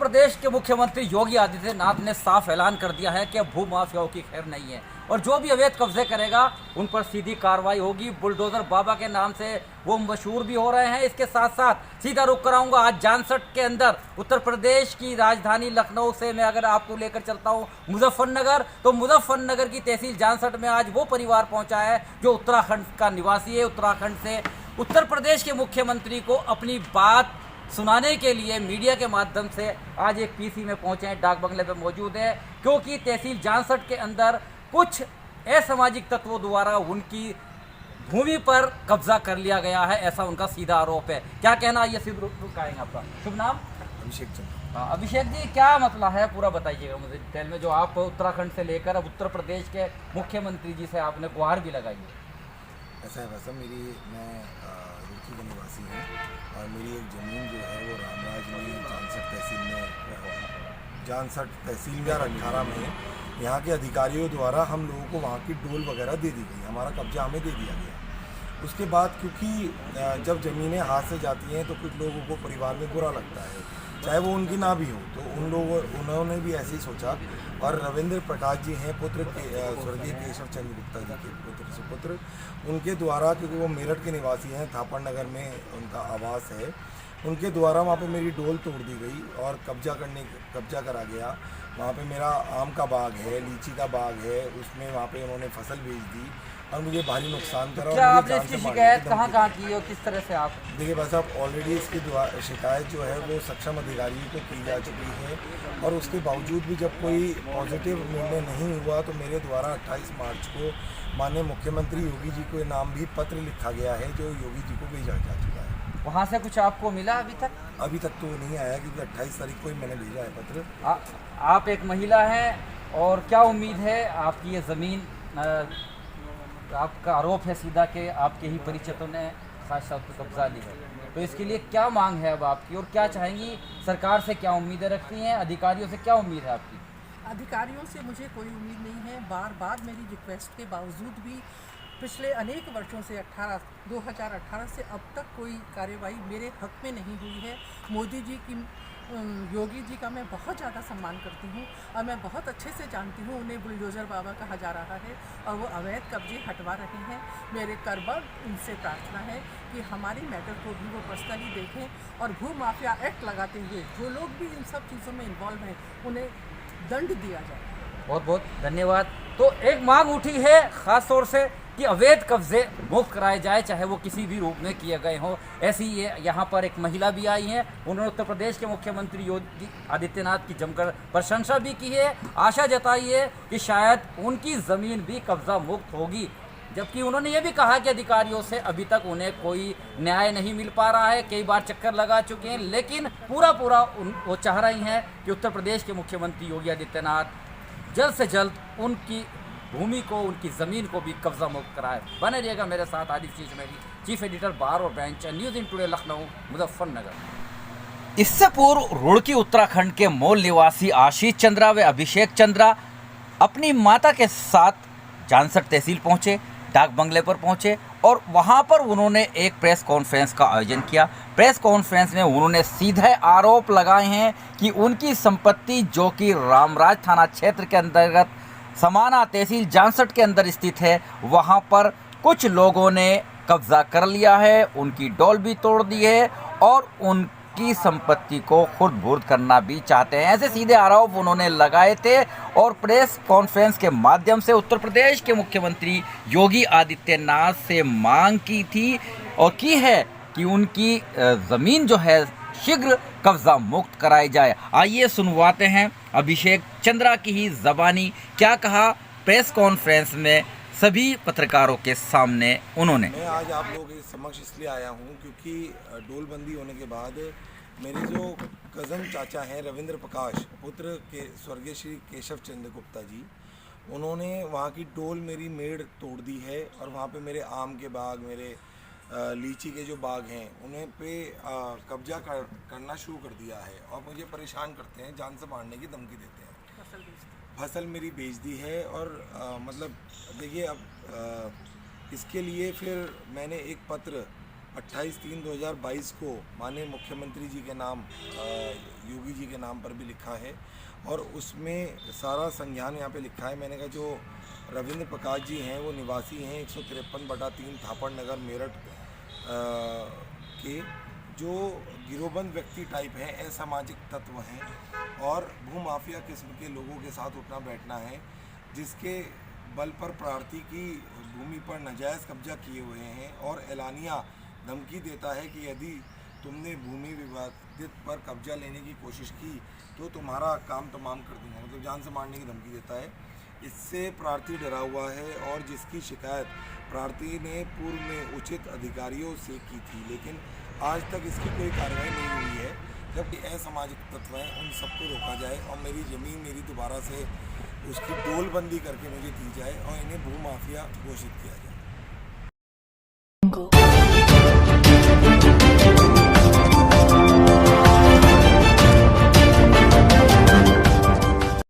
प्रदेश के मुख्यमंत्री योगी आदित्यनाथ ने साफ ऐलान कर दिया है कि भू माफियाओं की खैर नहीं है और जो भी अवैध कब्जे करेगा उन पर सीधी कार्रवाई होगी। बुलडोजर बाबा के नाम से वो मशहूर भी हो रहे हैं। इसके साथ साथ सीधा रुख कराऊंगा आज जानसठ के अंदर उत्तर प्रदेश की राजधानी लखनऊ से मैं अगर आपको लेकर चलता हूँ मुजफ्फरनगर, तो मुजफ्फरनगर की तहसील जानसठ में आज वो परिवार पहुंचा है जो उत्तराखंड का निवासी है। उत्तराखंड से उत्तर प्रदेश के मुख्यमंत्री को अपनी बात सुनाने के लिए मीडिया के माध्यम से आज एक पीसी में पहुंचे हैं, डाक बंगले पे मौजूद है, क्योंकि तहसील जानसठ के अंदर कुछ असामाजिक तत्वों द्वारा उनकी भूमि पर कब्जा कर लिया गया है, ऐसा उनका सीधा आरोप है। क्या कहना है ये सिर्फ रुक आएंगे। आपका शुभ नाम? अभिषेक चंद्र। हाँ अभिषेक जी, क्या मसला है पूरा बताइएगा मुझे डिटेल में, जो आप उत्तराखंड से लेकर अब उत्तर प्रदेश के मुख्यमंत्री जी से आपने गुहार भी लगाई है। ऐसा है, वैसा मैं रुड़की का निवासी हूँ और मेरी एक ज़मीन जो है वो रामराज में जानसठ तहसील में 18 में यहाँ के अधिकारियों द्वारा हम लोगों को वहाँ की डोल वगैरह दे दी गई, हमारा कब्जा हमें दे दिया गया। उसके बाद क्योंकि जब ज़मीनें हाथ से जाती हैं तो कुछ लोगों को परिवार में बुरा लगता है, चाहे वो उनकी ना भी हो, तो उन्होंने भी ऐसे ही सोचा। और रविंद्र प्रकाश जी हैं पुत्र के स्वर्गीय केशव चंद्र गुप्ता जी के पुत्र सुपुत्र, उनके द्वारा, क्योंकि वो मेरठ के निवासी हैं, थापड़ नगर में उनका आवास है, उनके द्वारा वहाँ पे मेरी डोल तोड़ दी गई और कब्जा करा गया। वहाँ पे मेरा आम का बाग है, लीची का बाग है, उसमें वहाँ पे उन्होंने फसल बेच दी और मुझे भारी नुकसान करा। क्या आपने इसकी शिकायत कहाँ की और किस तरह से आप? देखिए बस अब ऑलरेडी इसकी शिकायत जो है वो सक्षम अधिकारियों को की जा चुकी है और उसके बावजूद भी जब कोई पॉजिटिव निर्णय नहीं हुआ तो मेरे द्वारा 28 मार्च को माननीय मुख्यमंत्री योगी जी को नाम भी पत्र लिखा गया है, जो योगी जी को भेजा जा चुका है। वहाँ से कुछ आपको मिला अभी तक? अभी तक तो नहीं आया, क्योंकि 28 तारीख को ही मैंने भेजा है पत्र। आप एक महिला हैं और क्या उम्मीद है आपकी ये ज़मीन, आपका आरोप है सीधा कि आपके ही परिचितों ने साथ कब्जा ली है, तो इसके लिए क्या मांग है अब आपकी और क्या चाहेंगी? सरकार से क्या उम्मीदें रखती हैं? अधिकारियों से क्या उम्मीद है आपकी? अधिकारियों से मुझे कोई उम्मीद नहीं है। बार बार मेरी रिक्वेस्ट के बावजूद भी पिछले अनेक वर्षों से 2018 से अब तक कोई कार्यवाही मेरे हक में नहीं हुई है। मोदी जी की, योगी जी का मैं बहुत ज़्यादा सम्मान करती हूँ और मैं बहुत अच्छे से जानती हूँ उन्हें बुलडोज़र बाबा कहा जा रहा है और वो अवैध कब्जे हटवा रहे हैं। मेरे करबड़ उनसे प्रार्थना है कि हमारी मैटर को भी वो पर्सनली देखें और भू माफिया एक्ट लगाते हुए जो लोग भी इन सब चीज़ों में इन्वॉल्व हैं उन्हें दंड दिया जाए। बहुत बहुत धन्यवाद। तो एक मांग उठी है ख़ास तौर से कि अवैध कब्जे मुक्त कराए जाए, चाहे वो किसी भी रूप में किए गए हों। ऐसी ये यहाँ पर एक महिला भी आई हैं, उन्होंने उत्तर प्रदेश के मुख्यमंत्री योगी आदित्यनाथ की जमकर प्रशंसा भी की है, आशा जताई है कि शायद उनकी ज़मीन भी कब्जा मुक्त होगी। जबकि उन्होंने ये भी कहा कि अधिकारियों से अभी तक उन्हें कोई न्याय नहीं मिल पा रहा है, कई बार चक्कर लगा चुके हैं, लेकिन पूरा वो चाह रही हैं कि उत्तर प्रदेश के मुख्यमंत्री योगी आदित्यनाथ जल्द से जल्द उनकी भूमि को, उनकी ज़मीन को भी कब्जा मुक्त कराए। बने रहिएगा मेरे साथ आदित्य चीज मेरी, चीफ एडिटर बार और bench, news in today Lucknow Muzaffarnagar. इससे पूर्व रुड़की उत्तराखंड के मूल निवासी आशीष चंद्रा व अभिषेक चंद्रा अपनी माता के साथ जानसठ तहसील पहुंचे, डाक बंगले पर पहुंचे और वहां पर उन्होंने एक प्रेस कॉन्फ्रेंस का आयोजन किया। प्रेस कॉन्फ्रेंस में उन्होंने सीधे आरोप लगाए हैं कि उनकी संपत्ति, जो कि रामराज थाना क्षेत्र के अंतर्गत समाना तहसील जानसठ के अंदर स्थित है, वहां पर कुछ लोगों ने कब्जा कर लिया है, उनकी डोल भी तोड़ दी है और उनकी संपत्ति को खुर्द-बुर्द करना भी चाहते हैं। ऐसे सीधे आरोप उन्होंने लगाए थे और प्रेस कॉन्फ्रेंस के माध्यम से उत्तर प्रदेश के मुख्यमंत्री योगी आदित्यनाथ से मांग की थी और की है कि उनकी ज़मीन जो है शीघ्र कब्जा मुक्त कराई जाए। आइए सुनवाते हैं अभिषेक चंद्रा की ही ज़बानी क्या कहा प्रेस कॉन्फ्रेंस में सभी पत्रकारों के सामने उन्होंने। मैं आज आप लोगों के समक्ष इसलिए आया हूं क्योंकि डोलबंदी होने के बाद मेरे जो कज़न चाचा हैं रविंद्र प्रकाश पुत्र के स्वर्गीय श्री केशव चंद्र गुप्ता जी, उन्होंने वहाँ की डोल मेरी मेड़ तोड़ दी है और वहाँ पे मेरे आम के बाग, मेरे लीची के जो बाग हैं उन्हें पे कब्जा करना शुरू कर दिया है और मुझे परेशान करते हैं, जान से मारने की धमकी देते हैं। फसल मेरी बेच दी है और मतलब देखिए अब इसके लिए फिर मैंने एक पत्र 28/3/2022 को माननीय मुख्यमंत्री जी के नाम योगी जी के नाम पर भी लिखा है और उसमें सारा संज्ञान यहाँ पे लिखा है। मैंने कहा जो रविंद्र प्रकाश जी हैं वो निवासी हैं 153/3 थापड़ नगर मेरठ के, जो गिरोहबंद व्यक्ति टाइप हैं, असामाजिक तत्व हैं और भूमाफिया किस्म के लोगों के साथ उठना बैठना है, जिसके बल पर प्रार्थी की भूमि पर नाजायज़ कब्जा किए हुए हैं और एलानिया धमकी देता है कि यदि तुमने भूमि विवादित पर कब्जा लेने की कोशिश की तो तुम्हारा काम तमाम कर दूंगा, मतलब जान से मारने की धमकी देता है। इससे प्रार्थी डरा हुआ है और जिसकी शिकायत प्रार्थी ने पूर्व में उचित अधिकारियों से की थी, लेकिन आज तक इसकी कोई कार्रवाई नहीं हुई है। जबकि असामाजिक तत्व हैं उन सबको रोका जाए और मेरी ज़मीन मेरी दोबारा से उसकी डोलबंदी करके मुझे दी जाए और इन्हें भूमाफिया घोषित किया जाए।